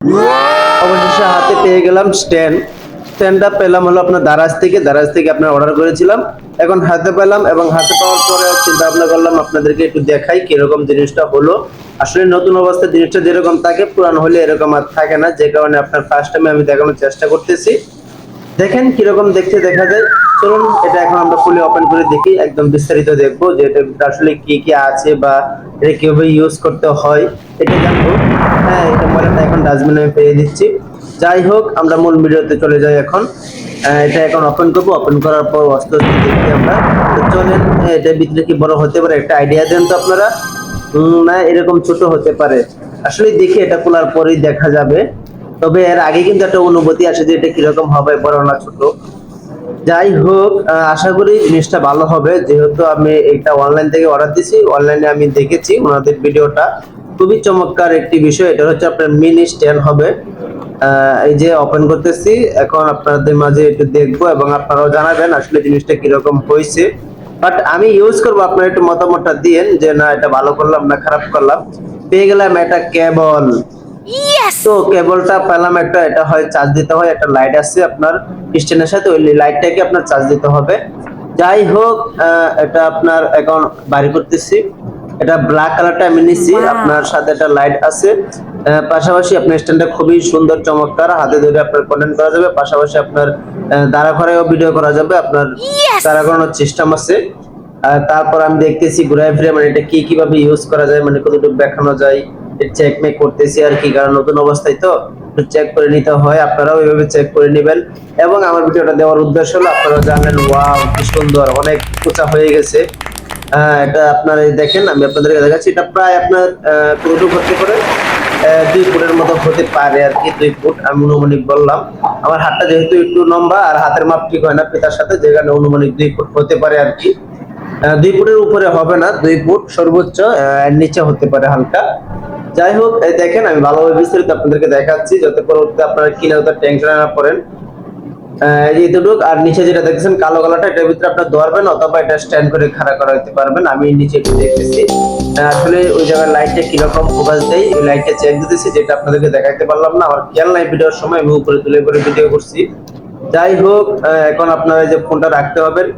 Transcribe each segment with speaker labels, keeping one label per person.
Speaker 1: অবশেষে হাতে পেয়ে গেলাম স্ট্যান্ডটা পেলাম হলো আপনার দারাজ থেকে আপনার অর্ডার করেছিলাম। এখন হাতে পেলাম এবং হাতে পাওয়ার পরে চিন্তা ভাবনা করলাম আপনাদেরকে একটু দেখাই কিরকম জিনিসটা হলো। আসলে নতুন অবস্থায় জিনিসটা যেরকম থাকে পুরানো হলে এরকম আর থাকে না, যে কারণে আপনার ফার্স্ট টাইমে আমি দেখানোর চেষ্টা করতেছি। দেখেন কিরকম দেখতে দেখা যায়। চলুন এটা এখন আমরা খুলে ওপেন করে দেখি, একদম বিস্তারিত দেখবো যে এটা আসলে কি কি আছে বা এটা কিভাবে ইউজ করতে হয় এটা জানবো। হ্যাঁ, এটা ময়লাটা এখন ডাস্টবিনে আমি ফেলে দিচ্ছি। যাই হোক, আমরা মূল ভিডিওতে চলে যাই এখন। এটা এখন ওপেন করবো, ওপেন করার পর আস্তে আস্তে দেখি আমরা। তো চলেন, এটার ভিতরে কি বড় হতে পারে একটা আইডিয়া দেন তো আপনারা। না, এরকম ছোট হতে পারে। আসলে দেখি এটা খোলার পরেই দেখা যাবে। তবে এর আগে কিন্তু একটা অনুভূতি আসে যে এটা কিরকম হবে, বড় না ছোট। যাই হোক, আশা করি জিনিসটা ভালো হবে, যেহেতু আমি এটা অনলাইন থেকে অর্ডার দিছি। অনলাইনে আমি দেখেছি ওনাদের ভিডিওটা, খুবই চমৎকার একটি বিষয়। এটা হচ্ছে আপনার মিনি স্ট্যান্ড হবে। এই যে ওপেন করতেছি, এখন আপনাদের মাঝে একটু দেখবো এবং আপনারাও জানাবেন আসলে জিনিসটা কিরকম হয়েছে। বাট আমি ইউজ করবো, আপনারা একটু মতামতটা দিয়েন যে না এটা ভালো করলাম না খারাপ করলাম। পেয়ে গেলাম একটা কেবল। তো কেবলটা পেলাম একটা, এটা হয় চার্জ দিতে হয়, একটা লাইট আছে আপনার স্ট্যান্ডের সাথে, ওই লাইটটাকে আপনার চার্জ দিতে হবে। যাই হোক, এটা আপনার এখন বাড়ি করতেছি। এটা ব্ল্যাক কালারটা আমি নিছি, আপনার সাথে একটা লাইট আছে। পাশাপাশি আপনার স্ট্যান্ডটা খুবই সুন্দর চমৎকার, হাতে ধরে আপনার কন্টেন্ট করা যাবে। পাশাপাশি আপনার দাঁড়া করেও ভিডিও করা যাবে, আপনার দাঁড়া করানোর সিস্টেম আছে। তারপর আমি দেখতেছি ঘুরায় ফিরে মানে এটা কিভাবে ইউজ করা যায়, মানে কতটুকু দেখানো যায় চেক মেক করতেছি আর কি, কারণ নতুন অবস্থায় তো চেক করে নিতে হয়। আপনারাও এইভাবে চেক করে নেবেন। এবং আমার ভিডিওটা দেওয়ার উদ্দেশ্য হলো আপনারা জানেন ওয়াও কি সুন্দর, অনেক উঁচা হয়ে গেছে। এটা আপনার এই দেখেন, আমি আপনাদেরকে দেখাচ্ছি। এটা প্রায় আপনার কতটুকু হতে পারে, 2 ফুটের মতো হতে পারে আর কি। 2 ফুট আমি অনুমানিক বললাম, আমার হাতটা যেহেতু একটু লম্বা আর হাতের মাপ ঠিক হয় না পিতার সাথে, যেখানে অনুমানিক 2 ফুট হতে পারে আর কি। 2 ফুটের উপরে হবে না, 2 ফুট সর্বোচ্চ, এর নিচে হতে পারে হালকা। যাই হোক, এই দেখেন আমি ভালোভাবে বিস্তারিত আপনাদেরকে দেখাচ্ছি, যাতে পরবর্তীতে আপনারা কিনে টেনশন না পড়েন। এতটুক আর নিচে যেটা দেখছেন কালো কালারটা, এটার ভিতরে আপনার ধরবেন অথবা এটা স্ট্যান্ড করে খাড়া করা হতে পারবেন। আমি নিচে একটু দেখতেছি আসলে ওই জায়গায় লাইটটা কিরকম ফোকাস দেয়, ওই লাইটটা চেক দিতেছি, যেটা আপনাদেরকে দেখাইতে পারলাম না, আমার খেয়াল নাই ভিডিওর সময়, আমি উপরে তুলে করে ভিডিও করছি। যাই হোক, এখন আপনারা যে ফোনটা রাখতে হবেন,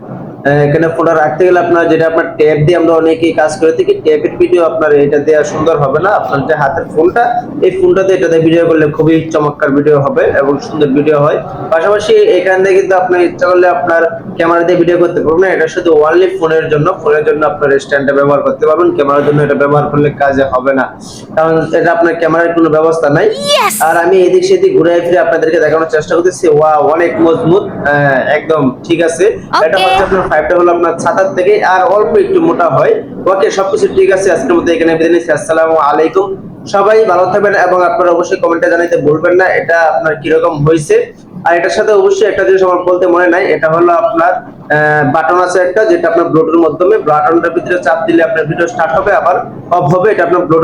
Speaker 1: এখানে ফোনটা রাখতে গেলে আপনার যেটা আপনার ট্যাব দিয়ে আমরা অনেকেই কাজ করে থাকি, ট্যাবের ভিডিও আপনার এটা দেওয়া সুন্দর হবে না। আপনার যে হাতের ফোনটা, এই ফোনটাতে এটাতে ভিডিও করলে খুবই চমৎকার ভিডিও হবে এবং সুন্দর ভিডিও হয়। পাশাপাশি এখান থেকে কিন্তু আপনি ইচ্ছা করলে আপনার ক্যামেরা দিয়ে ভিডিও করতে পারবেন। এটা শুধু ওনলি ফোনের জন্য আপনার স্ট্যান্ডটা ব্যবহার করতে পারবেন। ক্যামেরার জন্য এটা ব্যবহার করলে কাজে হবে না, কারণ এটা আপনার ক্যামেরার কোনো ব্যবস্থা নাই। আর আমি এদিক সেদিক ঘুরে ফিরে আপনাদেরকে দেখানোর চেষ্টা করতেছি। ওয়াও, অনেক মজবুত, একদম ঠিক আছে। এটা হচ্ছে আপনার 5টা হলো আপনার ছাতার থেকে আর অল্প একটু মোটা হয়। ওকে, সবকিছু ঠিক আছে, আজকের মতো এখানে বিদায় নিচ্ছি। আসসালামু আলাইকুম। সবাই ভালো থাকবেন এবং আপনারা অবশ্যই কমেন্টে জানাতে ভুলবেন না এটা আপনার কিরকম হয়েছে। আর এটার সাথে অবশ্যই একটা জিনিস আমার বলতে মনে নাই, এটা হলো আপনার বাটন আছে একটা, যেটা আপনার ব্লুটুথের মাধ্যমে বাটনটার ভিতরে চাপ দিলে আপনার ভিডিও স্টার্ট হবে, আবার অফ হবে। এটা আপনার ব্লুটুথ